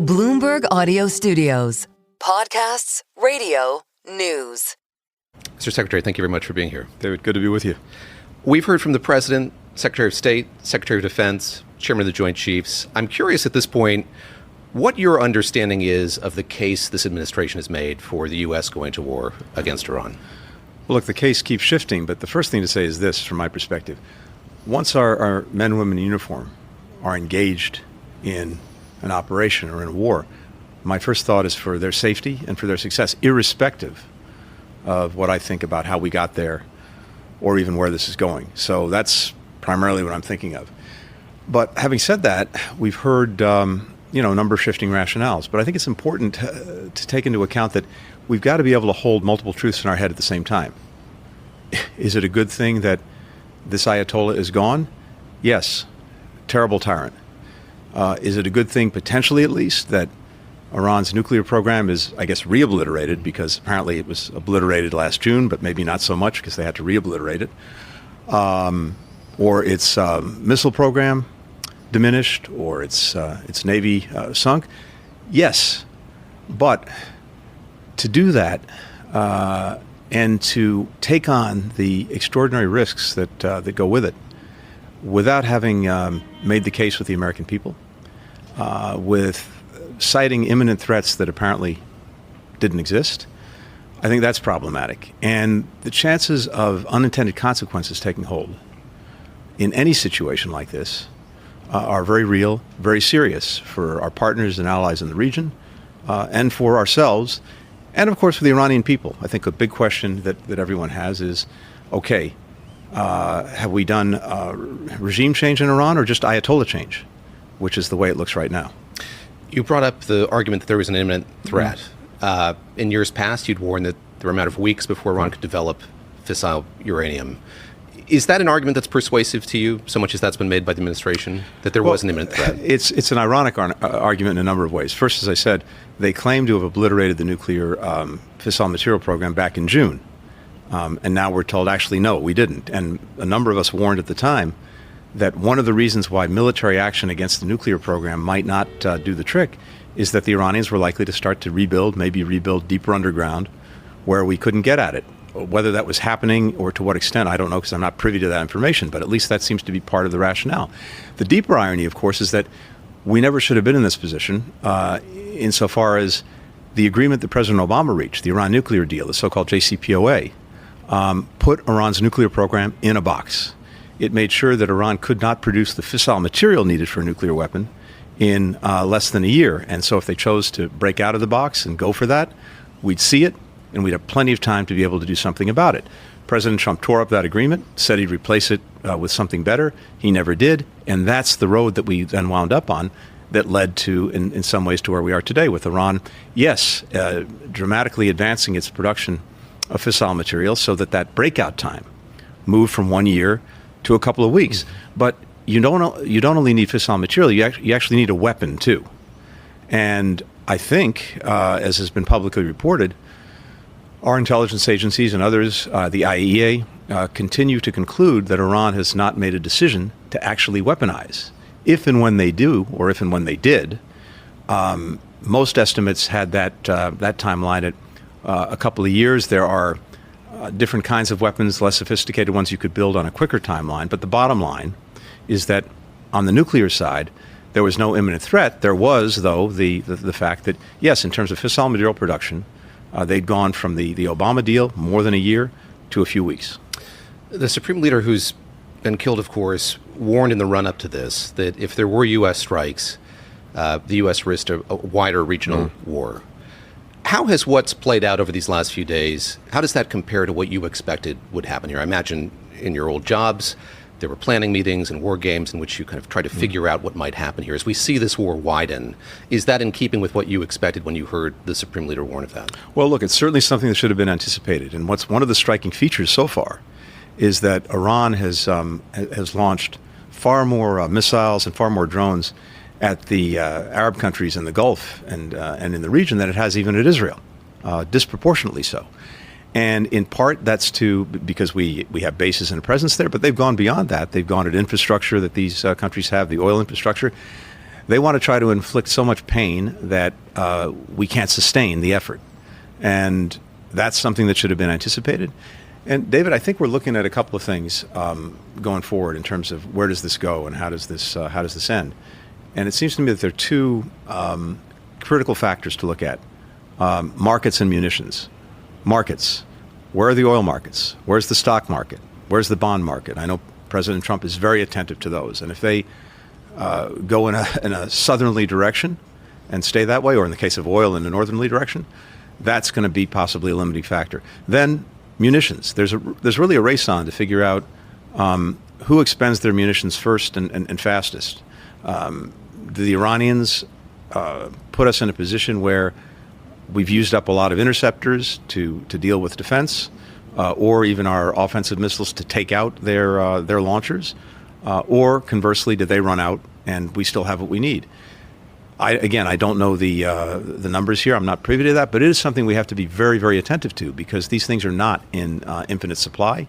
Bloomberg Audio Studios. Podcasts, radio, news. Mr. Secretary, thank you very much for being here. David, good to be with you. We've heard from the President, Secretary of State, Secretary of Defense, Chairman of the Joint Chiefs. I'm curious at this point what your understanding is of the case this administration has made for the U.S. going to war against Iran. Well, look, the case keeps shifting, but the first thing to say is this, from my perspective. Once our men and women in uniform are engaged in an operation or in a war, my first thought is for their safety and for their success, irrespective of what I think about how we got there or even where this is going. So that's primarily what I'm thinking of. But having said that, we've heard a number of shifting rationales. But I think it's important to take into account that we've got to be able to hold multiple truths in our head at the same time. Is it a good thing that this Ayatollah is gone? Yes. Terrible tyrant. Is it a good thing, potentially at least, that Iran's nuclear program is, I guess, re-obliterated, because apparently it was obliterated last June, but maybe not so much because they had to re-obliterate it, or its missile program diminished, or its Navy sunk? Yes, but to do that and to take on the extraordinary risks that go with it, without having made the case with the American people, with citing imminent threats that apparently didn't exist, I think that's problematic. And the chances of unintended consequences taking hold in any situation like this are very real, very serious for our partners and allies in the region, and for ourselves, and of course for the Iranian people. I think a big question that everyone has is, okay, have we done regime change in Iran or just Ayatollah change, which is the way it looks right now? You brought up the argument that there was an imminent threat. In years past, you'd warned that there were a matter of weeks before Iran could develop fissile uranium. Is that an argument that's persuasive to you, so much as that's been made by the administration, that there was an imminent threat? It's an ironic argument in a number of ways. First, as I said, they claim to have obliterated the nuclear fissile material program back in June. And now we're told, actually, no, we didn't. And a number of us warned at the time that one of the reasons why military action against the nuclear program might not do the trick is that the Iranians were likely to start to rebuild, maybe rebuild deeper underground, where we couldn't get at it. Whether that was happening or to what extent, I don't know, because I'm not privy to that information, but at least that seems to be part of the rationale. The deeper irony, of course, is that we never should have been in this position insofar as the agreement that President Obama reached, the Iran nuclear deal, the so-called JCPOA, put Iran's nuclear program in a box. It made sure that Iran could not produce the fissile material needed for a nuclear weapon in less than a year. And so if they chose to break out of the box and go for that, we'd see it, and we'd have plenty of time to be able to do something about it. President Trump tore up that agreement, said he'd replace it with something better. He never did. And that's the road that we then wound up on that led to, in some ways, to where we are today with Iran, yes, dramatically advancing its production of fissile material so that breakout time moved from 1 year to a couple of weeks. But you don't only need fissile material, you actually need a weapon too. And I think, as has been publicly reported, our intelligence agencies and others, the IAEA, continue to conclude that Iran has not made a decision to actually weaponize. If and when they do, or if and when they did, most estimates had that timeline at a couple of years. There are different kinds of weapons, less sophisticated ones you could build on a quicker timeline. But the bottom line is that on the nuclear side, there was no imminent threat. There was, though, the fact that, yes, in terms of fissile material production, they'd gone from the Obama deal, more than a year, to a few weeks. The Supreme Leader, who's been killed, of course, warned in the run-up to this that if there were U.S. strikes, the U.S. risked a wider regional war. How has what's played out over these last few days, how does that compare to what you expected would happen here? I imagine in your old jobs, there were planning meetings and war games in which you kind of tried to figure out what might happen here. As we see this war widen, is that in keeping with what you expected when you heard the Supreme Leader warn of that? Well, look, it's certainly something that should have been anticipated. And what's one of the striking features so far is that Iran has launched far more missiles and far more drones at the Arab countries in the Gulf and in the region than it has even at Israel, disproportionately so. And in part, that's because we have bases and a presence there, but they've gone beyond that. They've gone at infrastructure that these countries have, the oil infrastructure. They want to try to inflict so much pain that we can't sustain the effort. And that's something that should have been anticipated. And David, I think we're looking at a couple of things going forward in terms of where does this go and how does this end. And it seems to me that there are two critical factors to look at: markets and munitions. Markets. Where are the oil markets? Where's the stock market? Where's the bond market? I know President Trump is very attentive to those. And if they go in a southerly direction and stay that way, or in the case of oil, in a northerly direction, that's going to be possibly a limiting factor. Then munitions. There's really a race on to figure out who expends their munitions first and fastest. The Iranians put us in a position where we've used up a lot of interceptors to deal with defense, or even our offensive missiles to take out their launchers, or conversely, did they run out and we still have what we need? I don't know the numbers here. I'm not privy to that, but it is something we have to be very, very attentive to, because these things are not in infinite supply.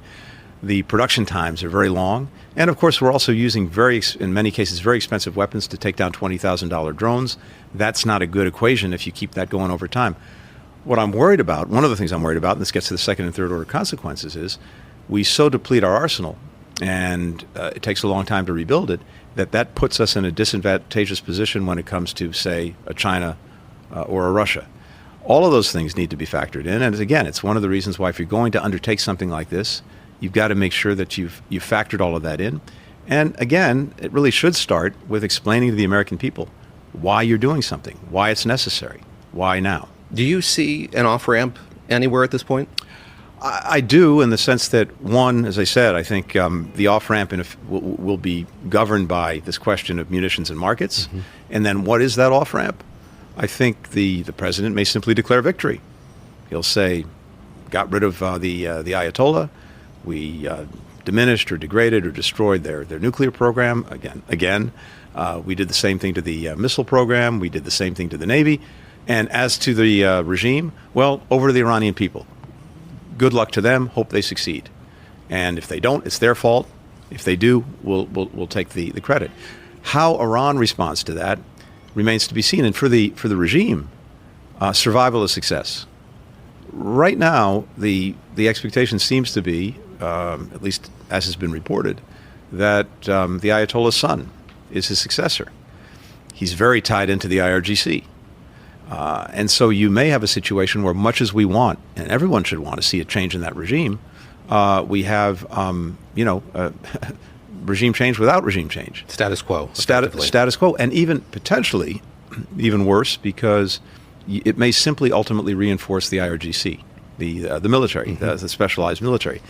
The production times are very long. And of course, we're also using in many cases, very expensive weapons to take down $20,000 drones. That's not a good equation if you keep that going over time. What I'm worried about, one of the things I'm worried about, and this gets to the second and third order consequences, is we so deplete our arsenal, and it takes a long time to rebuild it, that puts us in a disadvantageous position when it comes to, say, a China or a Russia. All of those things need to be factored in. And again, it's one of the reasons why, if you're going to undertake something like this, you've got to make sure that you've factored all of that in. And again, it really should start with explaining to the American people why you're doing something, why it's necessary, why now. Do you see an off-ramp anywhere at this point? I do, in the sense that, one, as I said, I think the off-ramp will be governed by this question of munitions and markets. Mm-hmm. And then what is that off-ramp? I think the president may simply declare victory. He'll say, got rid of the Ayatollah. We diminished or degraded or destroyed their nuclear program. Again, we did the same thing to the missile program. We did the same thing to the Navy. And as to the regime, well, over to the Iranian people. Good luck to them. Hope they succeed. And if they don't, it's their fault. If they do, we'll take the credit. How Iran responds to that remains to be seen. And for the regime, survival is success. Right now, the expectation seems to be, at least as has been reported, that the Ayatollah's son is his successor. He's very tied into the IRGC. And so you may have a situation where, much as we want, and everyone should want to see a change in that regime, we have, regime change without regime change. Status quo. Status quo, and even potentially even worse, because it may simply ultimately reinforce the IRGC, the military, mm-hmm. the specialized military.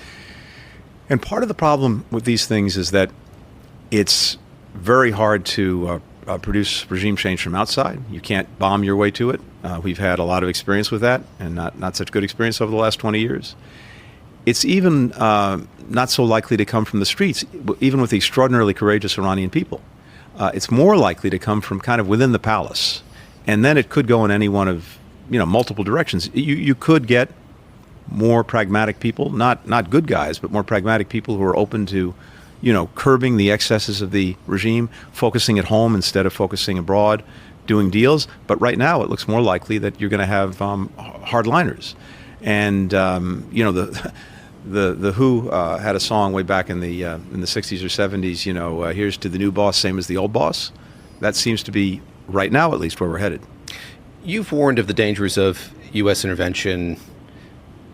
And part of the problem with these things is that it's very hard to produce regime change from outside. You can't bomb your way to it. We've had a lot of experience with that, and not such good experience over the last 20 years. It's even not so likely to come from the streets, even with the extraordinarily courageous Iranian people. It's more likely to come from kind of within the palace. And then it could go in any one of multiple directions. You could get more pragmatic people, not good guys, but more pragmatic people who are open to curbing the excesses of the regime, focusing at home instead of focusing abroad, doing deals. But right now, it looks more likely that you're going to have hardliners. And the Who had a song way back in the 60s or 70s. Here's to the new boss, same as the old boss. That seems to be right now, at least, where we're headed. You've warned of the dangers of U.S. intervention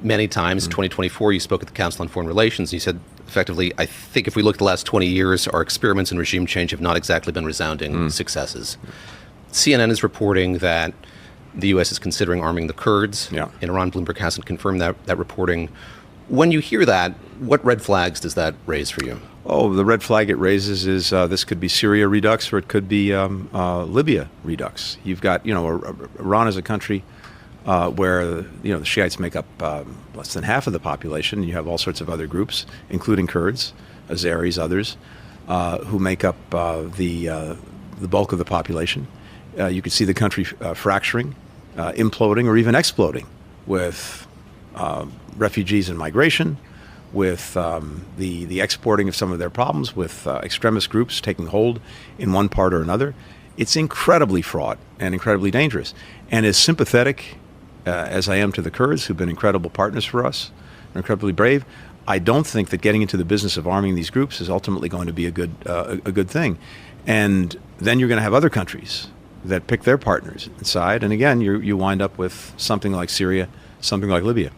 many times. In 2024, you spoke at the Council on Foreign Relations, and you said, effectively, I think if we look at the last 20 years, our experiments in regime change have not exactly been resounding successes. CNN is reporting that the U.S. is considering arming the Kurds. Yeah. In Iran, Bloomberg hasn't confirmed that reporting. When you hear that, what red flags does that raise for you? Oh, the red flag it raises is this could be Syria redux, or it could be Libya redux. You've got, Iran is a country where the Shiites make up less than half of the population. You have all sorts of other groups, including Kurds, Azeris, others, who make up the bulk of the population. You could see the country fracturing, imploding, or even exploding with refugees and migration, with the exporting of some of their problems, with extremist groups taking hold in one part or another. It's incredibly fraught and incredibly dangerous. And as sympathetic as I am to the Kurds, who've been incredible partners for us, and incredibly brave, I don't think that getting into the business of arming these groups is ultimately going to be a good thing. And then you're going to have other countries that pick their partners inside. And again, you wind up with something like Syria, something like Libya.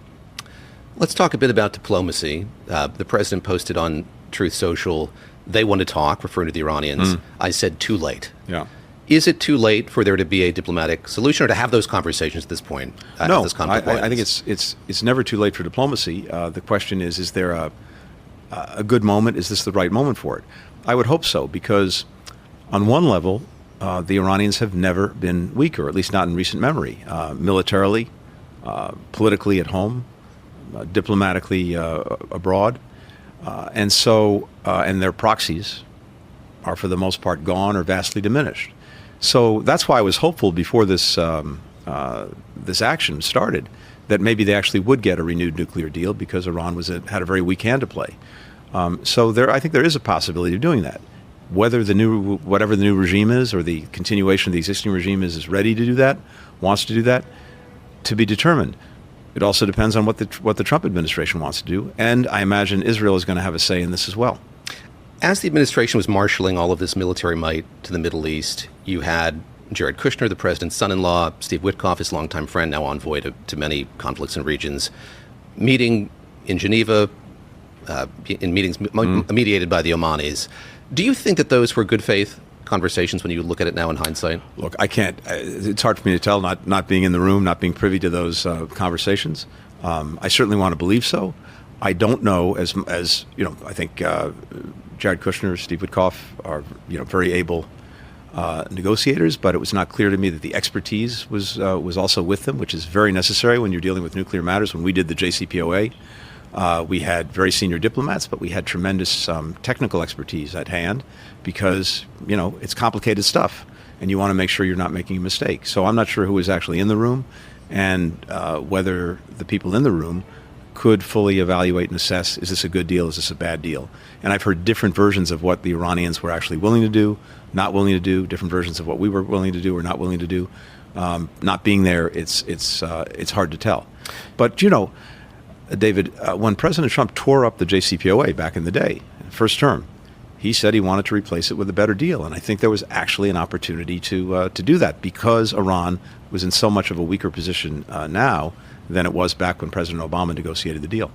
Let's talk a bit about diplomacy. The president posted on Truth Social, they want to talk, referring to the Iranians. I said too late. Yeah. Is it too late for there to be a diplomatic solution or to have those conversations at this point? No, this I think it's never too late for diplomacy. The question is there a good moment? Is this the right moment for it? I would hope so, because on one level, the Iranians have never been weaker, at least not in recent memory, militarily, politically at home, diplomatically abroad. And their proxies are for the most part gone or vastly diminished. So that's why I was hopeful before this action started that maybe they actually would get a renewed nuclear deal, because Iran had a very weak hand to play. So I think there is a possibility of doing that. Whatever the new regime is, or the continuation of the existing regime is ready to do that, wants to do that, to be determined. It also depends on what the Trump administration wants to do, and I imagine Israel is going to have a say in this as well. As the administration was marshaling all of this military might to the Middle East, you had Jared Kushner, the president's son-in-law, Steve Witkoff, his longtime friend, now envoy to many conflicts and regions, meeting in Geneva, in meetings mediated by the Omanis. Do you think that those were good faith conversations when you look at it now in hindsight? Look, I can't. It's hard for me to tell, not being in the room, not being privy to those conversations. I certainly want to believe so. I don't know, as you know, I think Jared Kushner, Steve Witkoff are very able negotiators, but it was not clear to me that the expertise was also with them, which is very necessary when you're dealing with nuclear matters. When we did the JCPOA, we had very senior diplomats, but we had tremendous technical expertise at hand, because it's complicated stuff, and you want to make sure you're not making a mistake. So I'm not sure who was actually in the room, and whether the people in the room could fully evaluate and assess, is this a good deal, is this a bad deal? And I've heard different versions of what the Iranians were actually willing to do, not willing to do, different versions of what we were willing to do or not willing to do. Not being there, it's hard to tell. But David, when President Trump tore up the JCPOA back in the day, first term, he said he wanted to replace it with a better deal. And I think there was actually an opportunity to do that, because Iran was in so much of a weaker position now than it was back when President Obama negotiated the deal.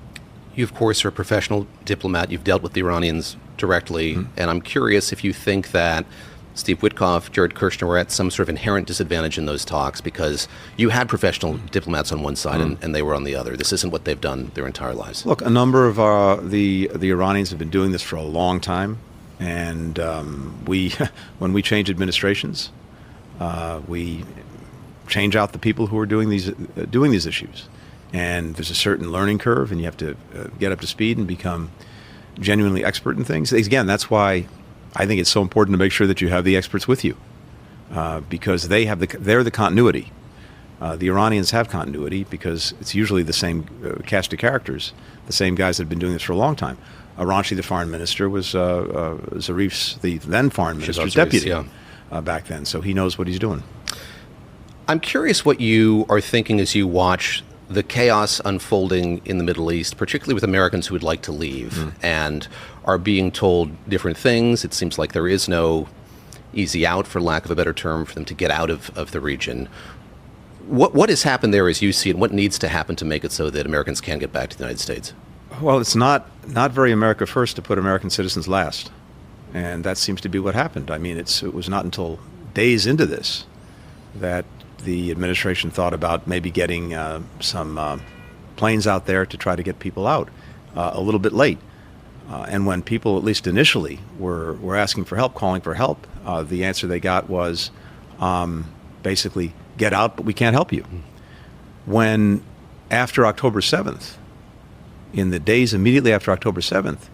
You, of course, are a professional diplomat. You've dealt with the Iranians directly. And I'm curious if you think that Steve Witkoff, Jared Kushner were at some sort of inherent disadvantage in those talks, because you had professional diplomats on one side and they were on the other. This isn't what they've done their entire lives. Look, a number of the Iranians have been doing this for a long time, and when we change administrations, we change out the people who are doing these issues, and there's a certain learning curve, and you have to get up to speed and become genuinely expert in things. Again, that's why I think it's so important to make sure that you have the experts with you, because they're the continuity. The Iranians have continuity because it's usually the same cast of characters, the same guys that have been doing this for a long time. Aranchi, the foreign minister, was Zarif's, the then foreign minister's deputy back then, so he knows what he's doing. I'm curious what you are thinking as you watch the chaos unfolding in the Middle East, particularly with Americans who would like to leave and are being told different things. It seems like there is no easy out, for lack of a better term, for them to get out of the region. What has happened there as you see it? What needs to happen to make it so that Americans can get back to the United States? Well, it's not very America first to put American citizens last. And that seems to be what happened. I mean, it was not until days into this that the administration thought about maybe getting some planes out there to try to get people out a little bit late. And when people, at least initially, were asking for help, calling for help, the answer they got was basically, get out, but we can't help you. When after October 7th, in the days immediately after October 7th,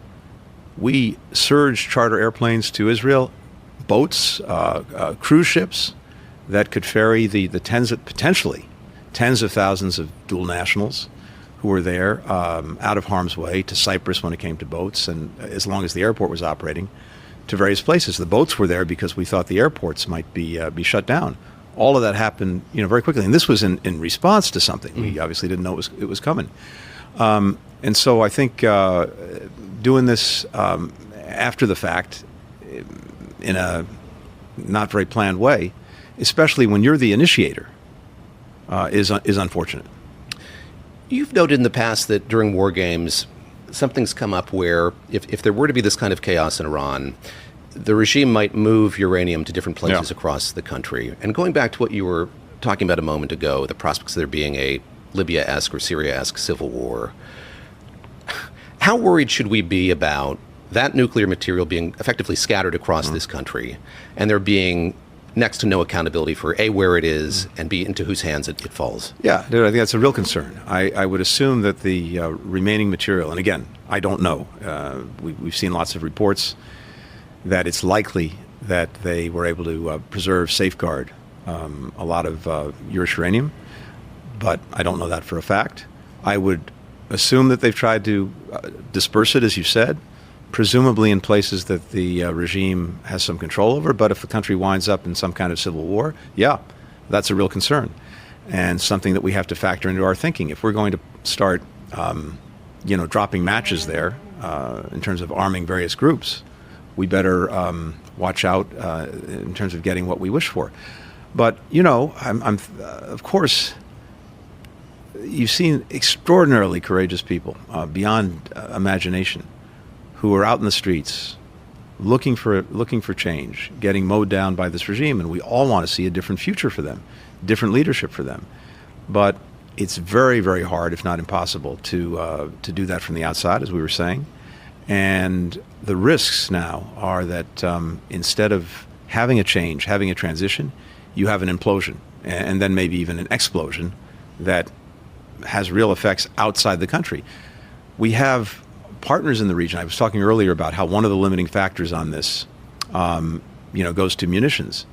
we surged charter airplanes to Israel, boats, cruise ships that could ferry the potentially tens of thousands of dual nationals who were there out of harm's way to Cyprus when it came to boats, and as long as the airport was operating, to various places. The boats were there because we thought the airports might be shut down. All of that happened, very quickly, and this was in response to something. We obviously didn't know it was coming, and so I think doing this after the fact, in a not very planned way, especially when you're the initiator, is unfortunate. You've noted in the past that during war games, something's come up where if there were to be this kind of chaos in Iran, the regime might move uranium to different places across the country. And going back to what you were talking about a moment ago, the prospects of there being a Libya-esque or Syria-esque civil war, how worried should we be about that nuclear material being effectively scattered across this country and there being next to no accountability for A, where it is, and B, into whose hands it falls? Yeah, I think that's a real concern. I would assume that the remaining material, and again, I don't know, we've seen lots of reports that it's likely that they were able to preserve, safeguard a lot of uranium, but I don't know that for a fact. I would assume that they've tried to disperse it, as you said, presumably in places that the regime has some control over. But if the country winds up in some kind of civil war, that's a real concern and something that we have to factor into our thinking. If we're going to start, dropping matches there in terms of arming various groups, we better watch out in terms of getting what we wish for. But, I'm of course, you've seen extraordinarily courageous people beyond imagination who are out in the streets looking for change, getting mowed down by this regime, and we all want to see a different future for them, different leadership for them. But it's very, very hard, if not impossible, to do that from the outside, as we were saying. And the risks now are that instead of having a change, having a transition, you have an implosion, and then maybe even an explosion that has real effects outside the country. We have partners in the region. I was talking earlier about how one of the limiting factors on this, goes to munitions.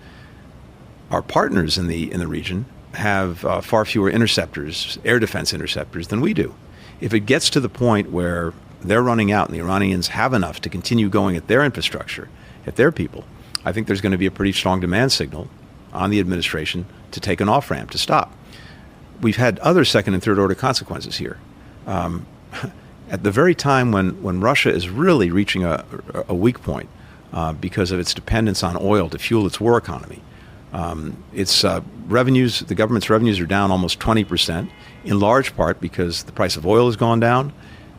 Our partners in the region have far fewer interceptors, air defense interceptors, than we do. If it gets to the point where they're running out and the Iranians have enough to continue going at their infrastructure, at their people, I think there's going to be a pretty strong demand signal on the administration to take an off-ramp, to stop. We've had other second and third order consequences here. At the very time when Russia is really reaching a weak point because of its dependence on oil to fuel its war economy, its revenues, the government's revenues are down almost 20%, in large part because the price of oil has gone down.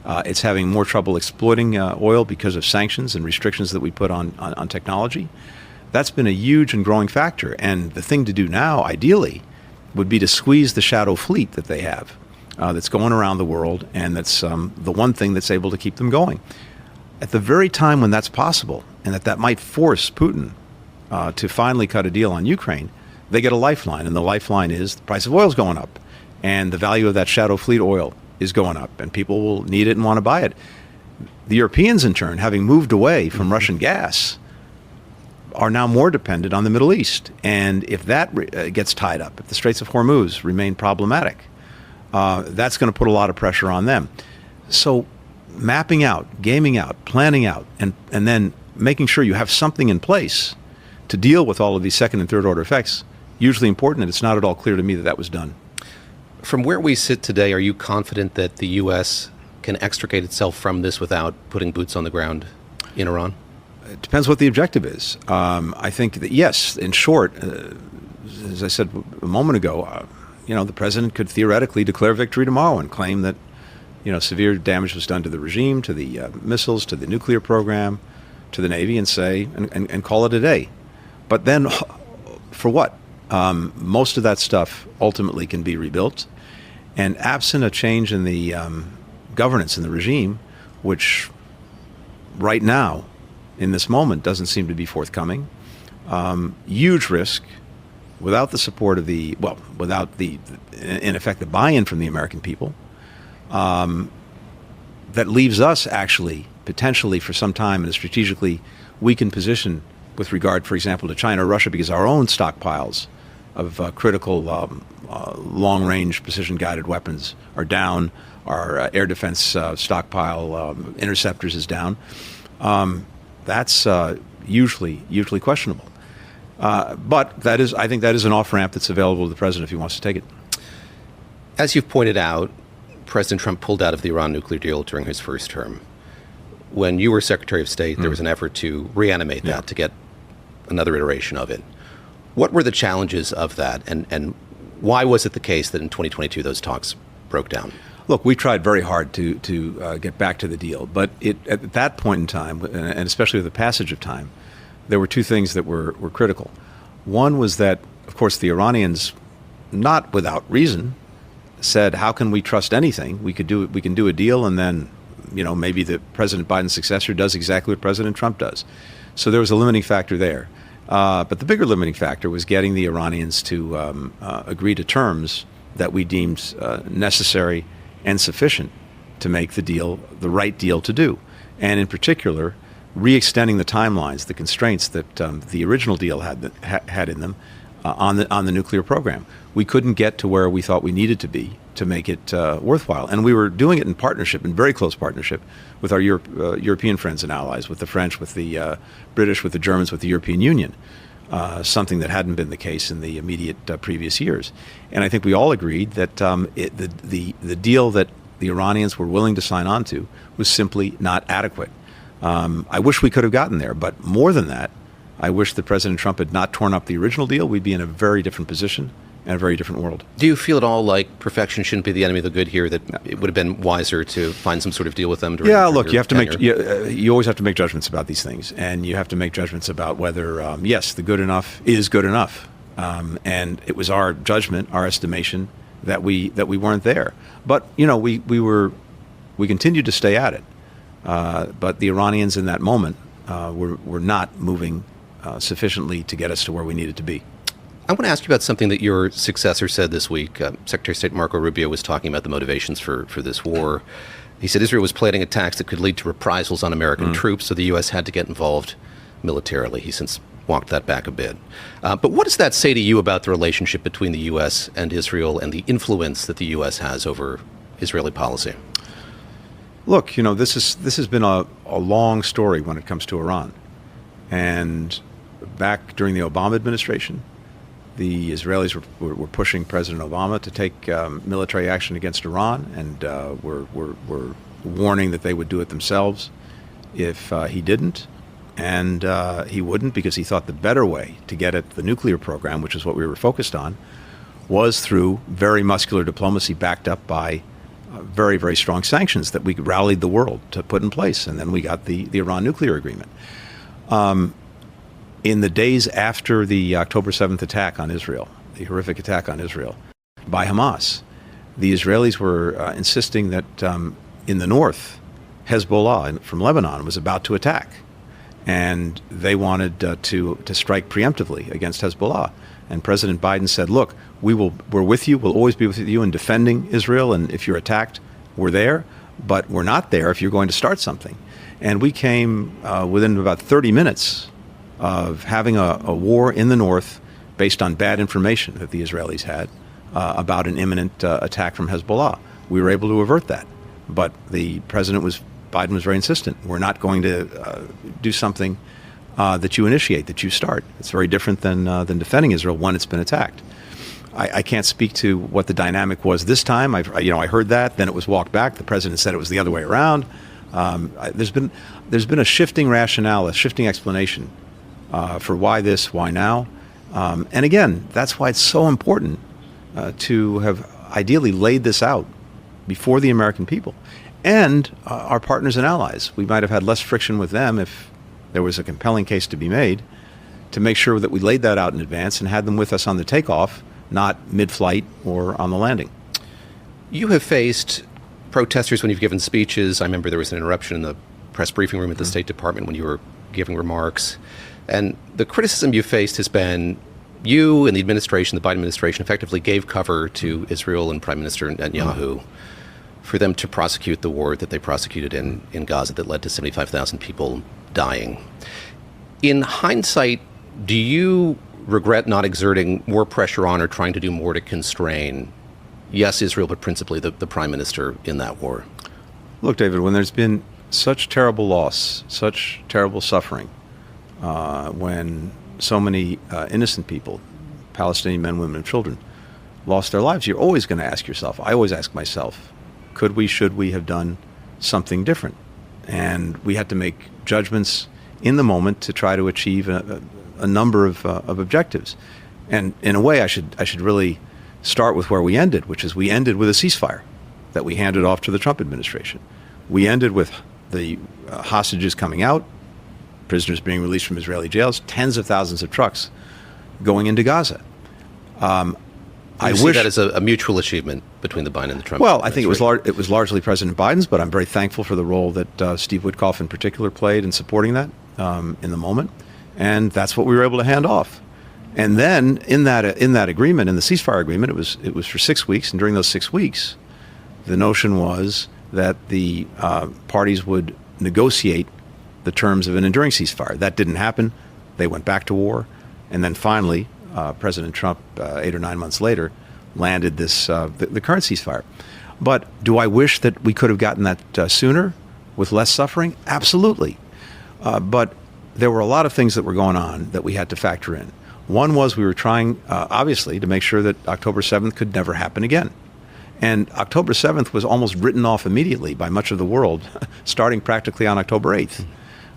It's having more trouble exploiting oil because of sanctions and restrictions that we put on technology. That's been a huge and growing factor. And the thing to do now, ideally, would be to squeeze the shadow fleet that they have that's going around the world, and that's the one thing that's able to keep them going. At the very time when that's possible, and that might force Putin to finally cut a deal on Ukraine, they get a lifeline, and the lifeline is the price of oil is going up, and the value of that shadow fleet oil is going up, and people will need it and want to buy it. The Europeans, in turn, having moved away from Russian gas, are now more dependent on the Middle East. And if that gets tied up, if the Straits of Hormuz remain problematic, that's going to put a lot of pressure on them. So mapping out, gaming out, planning out, and then making sure you have something in place to deal with all of these second and third order effects, hugely important, and it's not at all clear to me that was done. From where we sit today, are you confident that the U.S. can extricate itself from this without putting boots on the ground in Iran? It depends what the objective is. I think that, yes, in short, as I said a moment ago, the president could theoretically declare victory tomorrow and claim that, severe damage was done to the regime, to the missiles, to the nuclear program, to the Navy, and say, and call it a day. But then, for what? Most of that stuff ultimately can be rebuilt. And absent a change in the governance in the regime, which right now, in this moment, doesn't seem to be forthcoming, huge risk, without the support of without in effect, the buy-in from the American people, that leaves us actually potentially for some time in a strategically weakened position with regard, for example, to China or Russia, because our own stockpiles of critical long-range precision-guided weapons are down. Our air defense stockpile interceptors is down. That's usually questionable. But I think that is an off-ramp that's available to the president if he wants to take it. As you've pointed out, President Trump pulled out of the Iran nuclear deal during his first term. When you were Secretary of State, there was an effort to reanimate that, to get another iteration of it. What were the challenges of that, and why was it the case that in 2022 those talks broke down? Look, we tried very hard to get back to the deal, but at that point in time, and especially with the passage of time, there were two things that were critical. One was that, of course, the Iranians, not without reason, said, "How can we trust anything? We can do a deal, and then, maybe the President Biden's successor does exactly what President Trump does." So there was a limiting factor there. But the bigger limiting factor was getting the Iranians to agree to terms that we deemed necessary and sufficient to make the deal the right deal to do. And in particular, re-extending the timelines, the constraints that the original deal had in them on the nuclear program. We couldn't get to where we thought we needed to be to make it worthwhile. And we were doing it in partnership, in very close partnership, with our European friends and allies, with the French, with the British, with the Germans, with the European Union, something that hadn't been the case in the immediate previous years. And I think we all agreed that the deal that the Iranians were willing to sign on to was simply not adequate. I wish we could have gotten there, but more than that, I wish that President Trump had not torn up the original deal. We'd be in a very different position and a very different world. Do you feel at all like perfection shouldn't be the enemy of the good here, that it would have been wiser to find some sort of deal with them? Look, you have to make, you always have to make judgments about these things, and you have to make judgments about whether, yes, the good enough is good enough. And it was our judgment, our estimation, that we weren't there. But, we continued to stay at it. But the Iranians in that moment were not moving sufficiently to get us to where we needed to be. I want to ask you about something that your successor said this week. Secretary of State Marco Rubio was talking about the motivations for this war. He said Israel was planning attacks that could lead to reprisals on American troops, so the U.S. had to get involved militarily. He since walked that back a bit. But what does that say to you about the relationship between the U.S. and Israel and the influence that the U.S. has over Israeli policy? Look, this has been a long story when it comes to Iran. And back during the Obama administration, the Israelis were pushing President Obama to take military action against Iran, and were warning that they would do it themselves if he didn't. And he wouldn't, because he thought the better way to get at the nuclear program, which is what we were focused on, was through very muscular diplomacy backed up by very, very strong sanctions that we rallied the world to put in place. And then we got the Iran nuclear agreement. In the days after the October 7th attack on Israel, the horrific attack on Israel by Hamas, the Israelis were insisting that in the north, Hezbollah from Lebanon was about to attack. And they wanted to strike preemptively against Hezbollah. And President Biden said, look, we're with you. We'll always be with you in defending Israel. And if you're attacked, we're there. But we're not there if you're going to start something. And we came within about 30 minutes of having a war in the north based on bad information that the Israelis had about an imminent attack from Hezbollah. We were able to avert that. But Biden was very insistent. We're not going to do something that you initiate, that you start. It's very different than defending Israel when it's been attacked. I can't speak to what the dynamic was this time. I heard that. Then it was walked back. The president said it was the other way around. There's been a shifting rationale, a shifting explanation for why this, why now. And again, that's why it's so important to have ideally laid this out before the American people and our partners and allies. We might have had less friction with them if there was a compelling case to be made, to make sure that we laid that out in advance and had them with us on the takeoff, not mid-flight or on the landing. You have faced protesters when you've given speeches. I remember there was an interruption in the press briefing room at the State Department when you were giving remarks. And the criticism you faced has been you and the administration, the Biden administration, effectively gave cover to Israel and Prime Minister Netanyahu for them to prosecute the war that they prosecuted in Gaza that led to 75,000 people dying. In hindsight, do you regret not exerting more pressure on or trying to do more to constrain, yes, Israel, but principally the Prime Minister in that war? Look, David, when there's been such terrible loss, such terrible suffering, when so many innocent people, Palestinian men, women, and children, lost their lives, you're always going to ask yourself, I always ask myself, could we, should we have done something different? And we had to make judgments in the moment to try to achieve a number of objectives. And in a way, I should really start with where we ended, which is we ended with a ceasefire that we handed off to the Trump administration. We ended with the hostages coming out, prisoners being released from Israeli jails, tens of thousands of trucks going into Gaza. I wish that is a mutual achievement between the Biden and the Trump. Well, I think it was largely President Biden's, but I'm very thankful for the role that Steve Witkoff in particular played in supporting that in the moment, and that's what we were able to hand off. And then in that agreement, in the ceasefire agreement, it was for 6 weeks, and during those 6 weeks, the notion was that the parties would negotiate the terms of an enduring ceasefire. That didn't happen. They went back to war, and then finally, President Trump, 8 or 9 months later, landed this the current ceasefire. But do I wish that we could have gotten that sooner with less suffering? Absolutely. But there were a lot of things that were going on that we had to factor in. One was we were trying, obviously, to make sure that October 7th could never happen again. And October 7th was almost written off immediately by much of the world, starting practically on October 8th.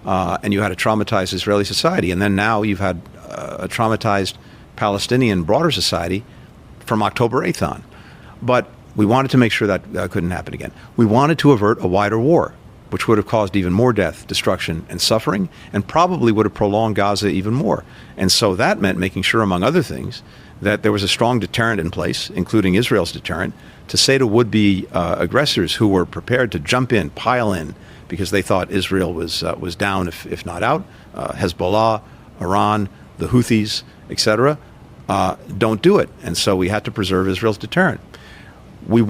And you had a traumatized Israeli society. And then now you've had a traumatized Palestinian broader society from October 8th on. But we wanted to make sure that couldn't happen again. We wanted to avert a wider war, which would have caused even more death, destruction, and suffering, and probably would have prolonged Gaza even more. And so that meant making sure, among other things, that there was a strong deterrent in place, including Israel's deterrent, to say to would-be aggressors who were prepared to jump in, pile in, because they thought Israel was down, if not out, Hezbollah, Iran, the Houthis, etc., don't do it. And so we had to preserve Israel's deterrent. We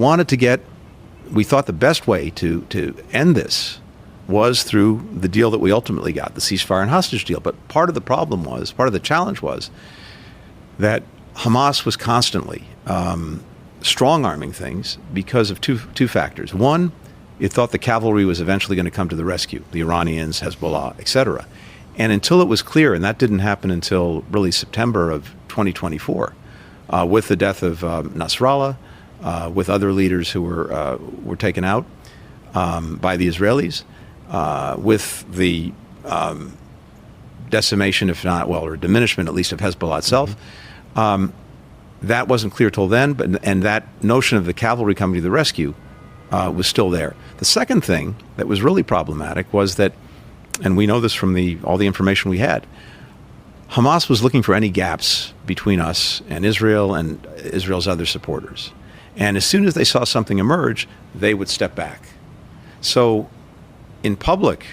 thought the best way to end this was through the deal that we ultimately got, the ceasefire and hostage deal. But part of the challenge was that Hamas was constantly strong-arming things because of two factors. One, it thought the cavalry was eventually going to come to the rescue, the Iranians, Hezbollah, etc. And until it was clear, and that didn't happen until really September of 2024, with the death of Nasrallah, with other leaders who were taken out by the Israelis, with the decimation, if not, or diminishment at least of Hezbollah itself. That wasn't clear till then, and that notion of the cavalry coming to the rescue was still there. The second thing that was really problematic was that, and we know this from all the information we had, Hamas was looking for any gaps between us and Israel's other supporters. And as soon as they saw something emerge, they would step back. So in public,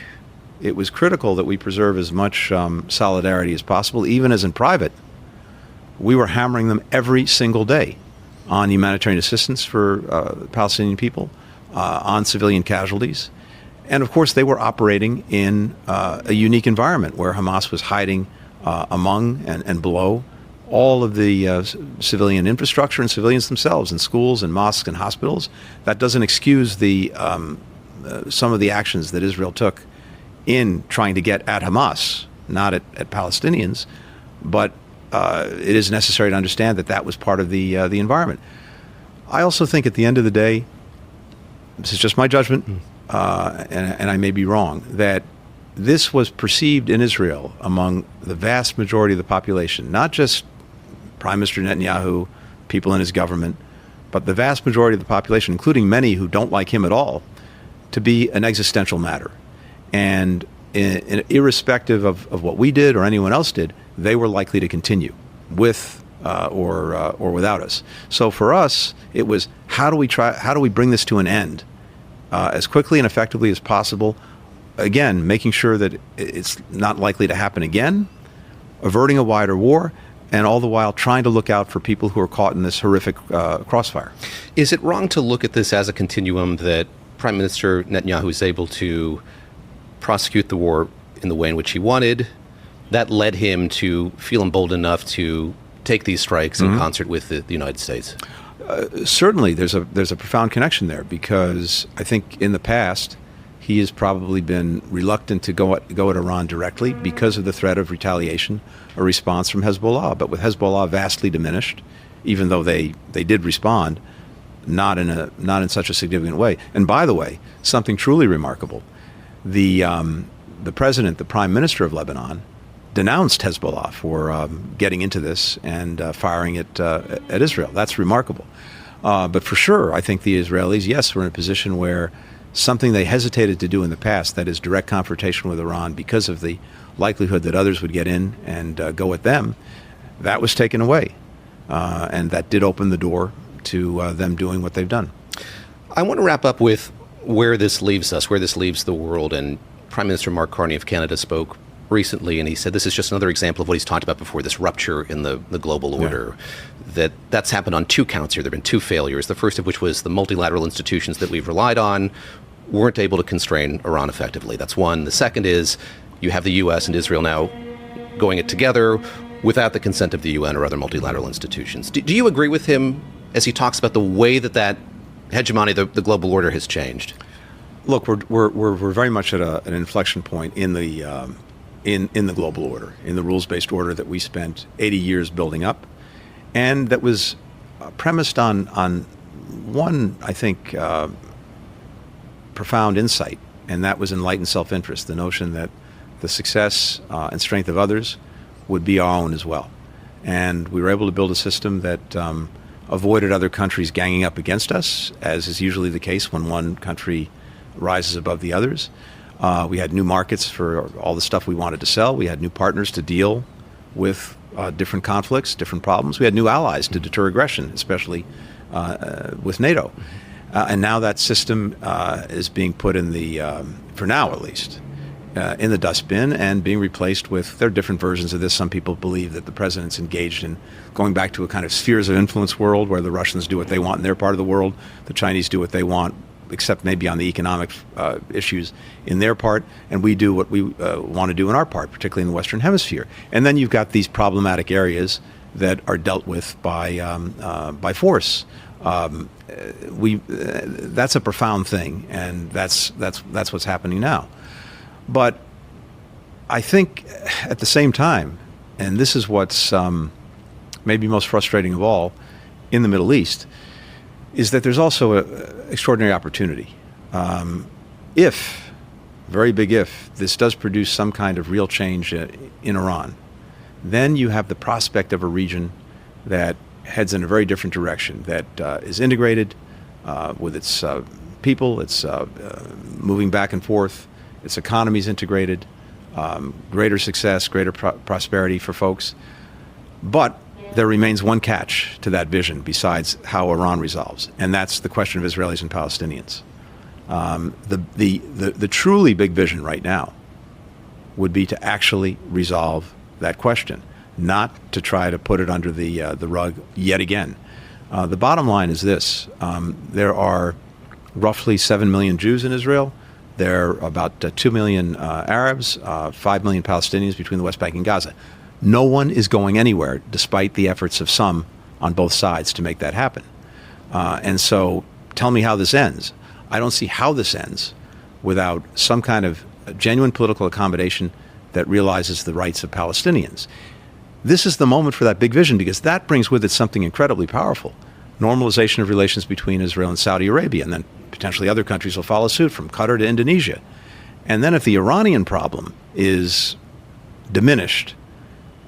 it was critical that we preserve as much solidarity as possible, even as in private. We were hammering them every single day on humanitarian assistance for Palestinian people, on civilian casualties. And of course, they were operating in a unique environment where Hamas was hiding among and below all of the civilian infrastructure and civilians themselves in schools and mosques and hospitals. That doesn't excuse some of the actions that Israel took in trying to get at Hamas, not at Palestinians, but it is necessary to understand that was part of the environment. I also think at the end of the day, this is just my judgment, and I may be wrong, that this was perceived in Israel among the vast majority of the population, not just Prime Minister Netanyahu, people in his government, but the vast majority of the population, including many who don't like him at all, to be an existential matter. And irrespective of what we did or anyone else did, they were likely to continue with or without us. So for us, it was how do we bring this to an end as quickly and effectively as possible? Again, making sure that it's not likely to happen again, averting a wider war, and all the while trying to look out for people who are caught in this horrific crossfire. Is it wrong to look at this as a continuum that Prime Minister Netanyahu is able to prosecute the war in the way in which he wanted? That led him to feel emboldened enough to take these strikes in concert with the United States? Certainly, there's a profound connection there, because I think in the past he has probably been reluctant to go at Iran directly because of the threat of retaliation or response from Hezbollah. But with Hezbollah vastly diminished, even though they did respond, not in such a significant way. And by the way, something truly remarkable: the president, the prime minister of Lebanon, denounced Hezbollah for getting into this and firing at Israel. That's remarkable. But for sure, I think the Israelis, yes, were in a position where something they hesitated to do in the past, that is direct confrontation with Iran because of the likelihood that others would get in and go at them, that was taken away. And that did open the door to them doing what they've done. I want to wrap up with where this leaves us, where this leaves the world. And Prime Minister Mark Carney of Canada spoke recently, and he said this is just another example of what he's talked about before, this rupture in the global order. Yeah. That's happened on two counts here. There have been two failures, the first of which was the multilateral institutions that we've relied on weren't able to constrain Iran effectively. That's one. The second is you have the U.S. and Israel now going it together without the consent of the UN or other multilateral institutions. Do you agree with him as he talks about the way that hegemony, the global order, has changed? Look, we're very much at an inflection point in the global order, in the rules-based order that we spent 80 years building up, and that was premised on one, I think, profound insight, and that was enlightened self-interest, the notion that the success and strength of others would be our own as well. And we were able to build a system that avoided other countries ganging up against us, as is usually the case when one country rises above the others. We had new markets for all the stuff we wanted to sell. We had new partners to deal with different conflicts, different problems. We had new allies to deter aggression, especially with NATO. And now that system is being put in the, for now at least, in the dustbin and being replaced with, there are different versions of this. Some people believe that the president's engaged in going back to a kind of spheres of influence world where the Russians do what they want in their part of the world, the Chinese do what they want, except maybe on the economic issues in their part, and we do what we want to do in our part, particularly in the Western Hemisphere. And then you've got these problematic areas that are dealt with by force. That's a profound thing, and that's what's happening now. But I think at the same time, and this is what's maybe most frustrating of all in the Middle East, is that there's also an extraordinary opportunity. If, very big if, this does produce some kind of real change in Iran, then you have the prospect of a region that heads in a very different direction, that is integrated with its people, it's moving back and forth, its economy is integrated, greater success, greater prosperity for folks. But there remains one catch to that vision besides how Iran resolves, and that's the question of Israelis and Palestinians. The truly big vision right now would be to actually resolve that question, not to try to put it under the rug yet again. The bottom line is this. There are roughly 7 million Jews in Israel. There are about 2 million Arabs, 5 million Palestinians between the West Bank and Gaza. No one is going anywhere, despite the efforts of some on both sides to make that happen. And so tell me how this ends. I don't see how this ends without some kind of genuine political accommodation that realizes the rights of Palestinians. This is the moment for that big vision, because that brings with it something incredibly powerful. Normalization of relations between Israel and Saudi Arabia, and then potentially other countries will follow suit, from Qatar to Indonesia. And then if the Iranian problem is diminished,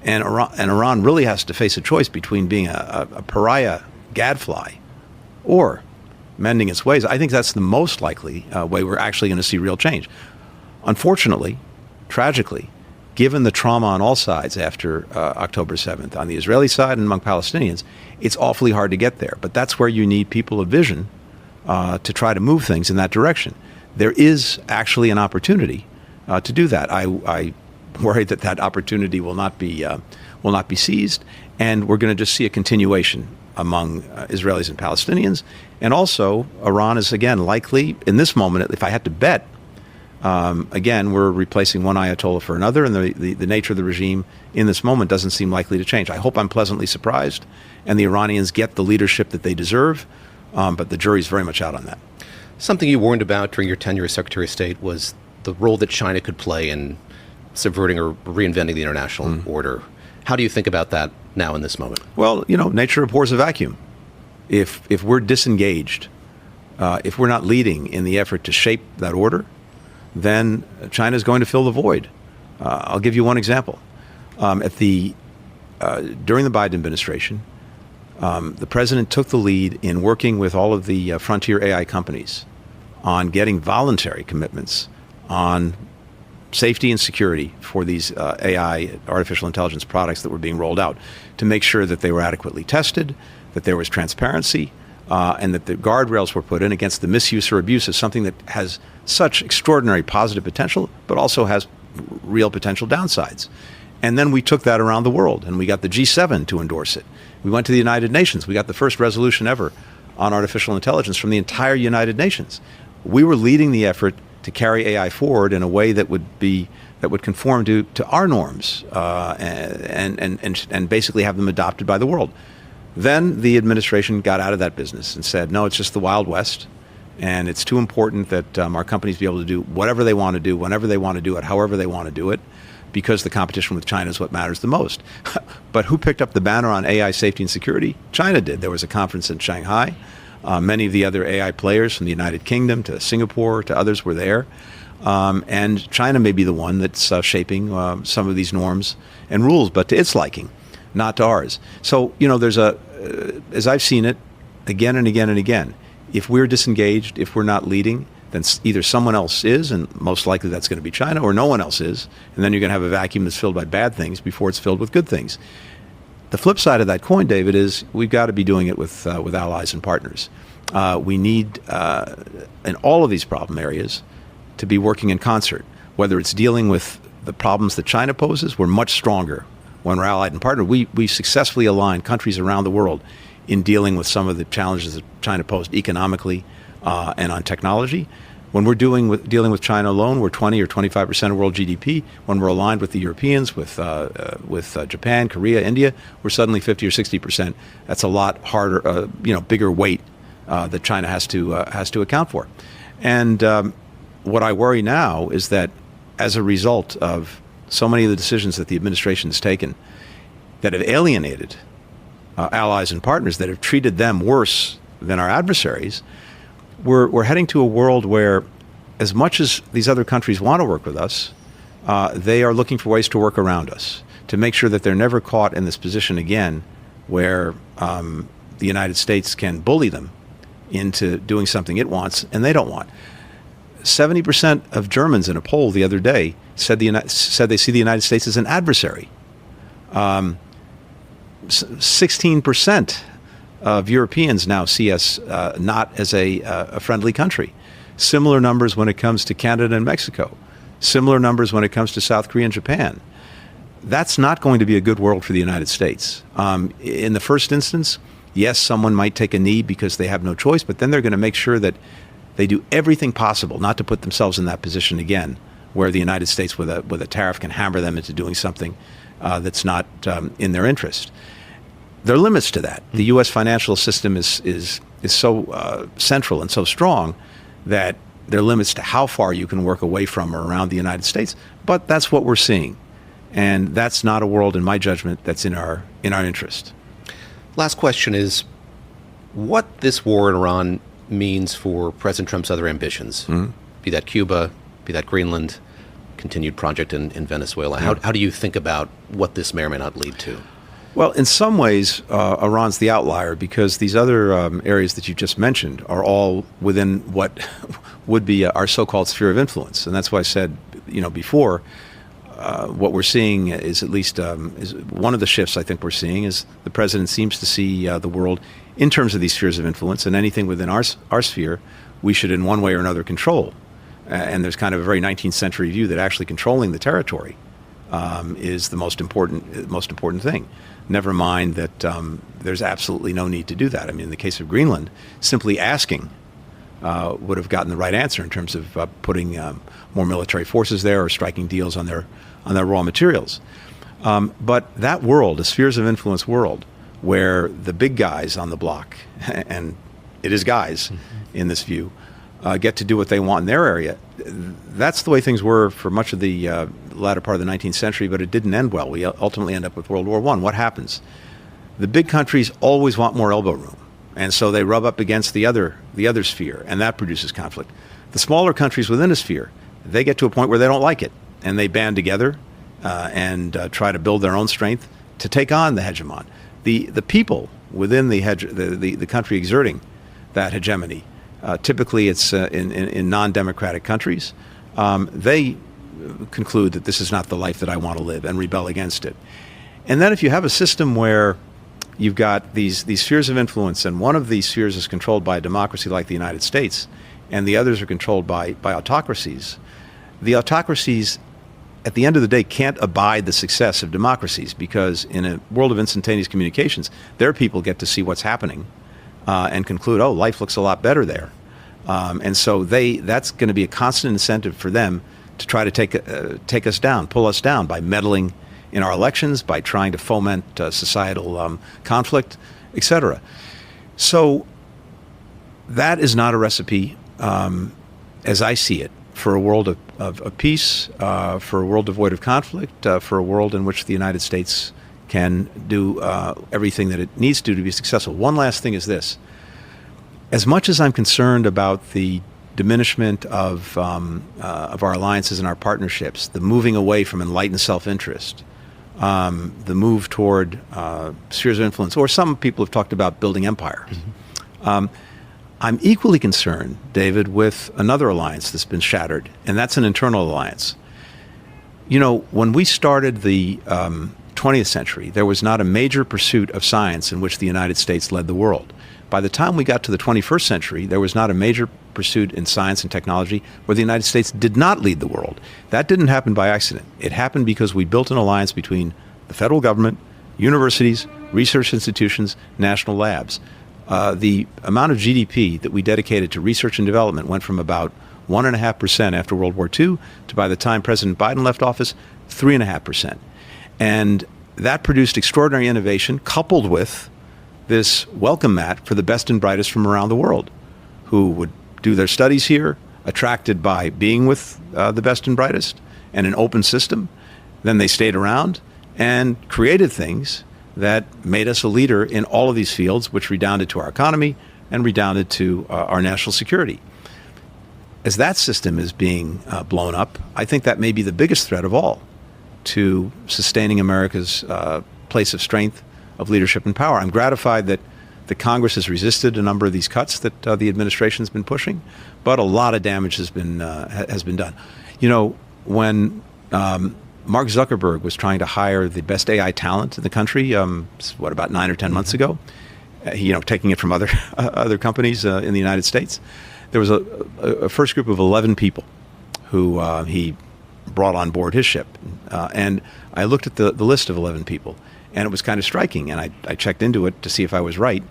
and Iran really has to face a choice between being a pariah gadfly or mending its ways, I think that's the most likely way we're actually going to see real change. Unfortunately, tragically, given the trauma on all sides after October 7th, on the Israeli side and among Palestinians, it's awfully hard to get there. But that's where you need people of vision to try to move things in that direction. There is actually an opportunity to do that. I worry that opportunity will not be seized, and we're going to just see a continuation among Israelis and Palestinians. And also, Iran is again likely, in this moment, if I had to bet, again, we're replacing one Ayatollah for another, and the nature of the regime in this moment doesn't seem likely to change. I hope I'm pleasantly surprised, and the Iranians get the leadership that they deserve, but the jury's very much out on that. Something you warned about during your tenure as Secretary of State was the role that China could play in subverting or reinventing the international order. How do you think about that now in this moment? Well, nature abhors a vacuum. If we're disengaged, if we're not leading in the effort to shape that order, then China is going to fill the void. I'll give you one example. During the Biden administration, the president took the lead in working with all of the frontier AI companies on getting voluntary commitments on safety and security for these AI, artificial intelligence products that were being rolled out, to make sure that they were adequately tested, that there was transparency, and that the guardrails were put in against the misuse or abuse of something that has such extraordinary positive potential, but also has real potential downsides. And then we took that around the world, and we got the G7 to endorse it. We went to the United Nations. We got the first resolution ever on artificial intelligence from the entire United Nations. We were leading the effort to carry AI forward in a way that would conform to our norms and basically have them adopted by the world. Then the administration got out of that business and said, no, it's just the Wild West, and it's too important that our companies be able to do whatever they want to do, whenever they want to do it, however they want to do it, because the competition with China is what matters the most. But who picked up the banner on AI safety and security? China did. There was a conference in Shanghai. Many of the other AI players from the United Kingdom to Singapore to others were there. And China may be the one that's shaping some of these norms and rules, but to its liking, not to ours. So, there's as I've seen it again and again and again, if we're disengaged, if we're not leading, then either someone else is, and most likely that's going to be China, or no one else is, and then you're going to have a vacuum that's filled by bad things before it's filled with good things. The flip side of that coin, David, is we've got to be doing it with allies and partners. We need, in all of these problem areas, to be working in concert. Whether it's dealing with the problems that China poses, we're much stronger when we're allied and partnered. We successfully align countries around the world in dealing with some of the challenges that China posed economically and on technology. When we're dealing with China alone, we're 20 or 25% of world GDP. When we're aligned with the Europeans, with Japan, Korea, India, we're suddenly 50 or 60%. That's a lot harder, bigger weight that China has to account for. And what I worry now is that as a result of so many of the decisions that the administration has taken that have alienated allies and partners, that have treated them worse than our adversaries, we're heading to a world where, as much as these other countries want to work with us, they are looking for ways to work around us, to make sure that they're never caught in this position again where the United States can bully them into doing something it wants and they don't want. 70% of Germans in a poll the other day said they see the United States as an adversary. 16% of Europeans now see us not as a friendly country. Similar numbers when it comes to Canada and Mexico. Similar numbers when it comes to South Korea and Japan. That's not going to be a good world for the United States. In the first instance, yes, someone might take a knee because they have no choice, but then they're going to make sure that they do everything possible not to put themselves in that position again, where the United States with a tariff can hammer them into doing something that's not in their interest. There are limits to that. The U.S. financial system is so central and so strong that there are limits to how far you can work away from or around the United States. But that's what we're seeing, and that's not a world, in my judgment, that's in our interest. Last question is, what this war in Iran means for President Trump's other ambitions, be that Cuba, be that Greenland, continued project in Venezuela. How do you think about what this may or may not lead to? Well, in some ways, Iran's the outlier because these other areas that you just mentioned are all within what would be our so-called sphere of influence. And that's why I said, before, what we're seeing is at least is one of the shifts I think we're seeing is the president seems to see the world in terms of these spheres of influence, and anything within our sphere, we should in one way or another control. And there's kind of a very 19th century view that actually controlling the territory is the most important thing. Never mind that there's absolutely no need to do that. I mean, in the case of Greenland, simply asking would have gotten the right answer in terms of putting more military forces there or striking deals on their raw materials. But that world, a spheres of influence world, where the big guys on the block, and it is guys in this view, get to do what they want in their area. That's the way things were for much of the latter part of the 19th century, but it didn't end well. We ultimately end up with World War I. What happens? The big countries always want more elbow room, and so they rub up against the other sphere, and that produces conflict. The smaller countries within a sphere, they get to a point where they don't like it, and they band together and try to build their own strength to take on the hegemon. The people within the country exerting that hegemony, typically it's in non-democratic countries, they conclude that this is not the life that I want to live and rebel against it. And then if you have a system where you've got these spheres of influence, and one of these spheres is controlled by a democracy like the United States, and the others are controlled by autocracies, the autocracies at the end of the day can't abide the success of democracies, because in a world of instantaneous communications, their people get to see what's happening and conclude, oh, life looks a lot better there. And so that's going to be a constant incentive for them to try to take us down, pull us down by meddling in our elections, by trying to foment societal conflict, etc. So that is not a recipe, as I see it, for a world of peace, for a world devoid of conflict, for a world in which the United States can do everything that it needs to be successful. One last thing is this. As much as I'm concerned about the diminishment of our alliances and our partnerships, the moving away from enlightened self-interest, the move toward spheres of influence, or some people have talked about building empires. Mm-hmm. I'm equally concerned, David, with another alliance that's been shattered, and that's an internal alliance. You know, when we started the 20th century, there was not a major pursuit of science in which the United States led the world. By the time we got to the 21st century, there was not a major pursuit in science and technology where the United States did not lead the world. That didn't happen by accident. It happened because we built an alliance between the federal government, universities, research institutions, national labs. The amount of GDP that we dedicated to research and development went from about 1.5% after World War II to, by the time President Biden left office, 3.5%. And that produced extraordinary innovation coupled with this welcome mat for the best and brightest from around the world who would do their studies here, attracted by being with the best and brightest and an open system. Then they stayed around and created things that made us a leader in all of these fields, which redounded to our economy and redounded to our national security. As that system is being blown up, I think that may be the biggest threat of all to sustaining America's place of strength, of leadership and power. I'm gratified that the Congress has resisted a number of these cuts that the administration's been pushing, but a lot of damage has been done. You know, when Mark Zuckerberg was trying to hire the best AI talent in the country, about 9 or 10 months ago, taking it from other companies in the United States, there was a first group of 11 people who he brought on board his ship. And I looked at the list of 11 people, and it was kind of striking. And I checked into it to see if I was right.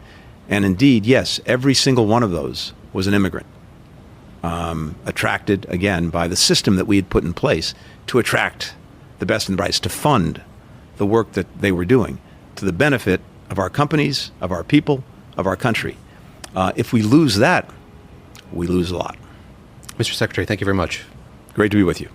And indeed, yes, every single one of those was an immigrant, attracted, again, by the system that we had put in place to attract the best and the brightest, to fund the work that they were doing to the benefit of our companies, of our people, of our country. If we lose that, we lose a lot. Mr. Secretary, thank you very much. Great to be with you.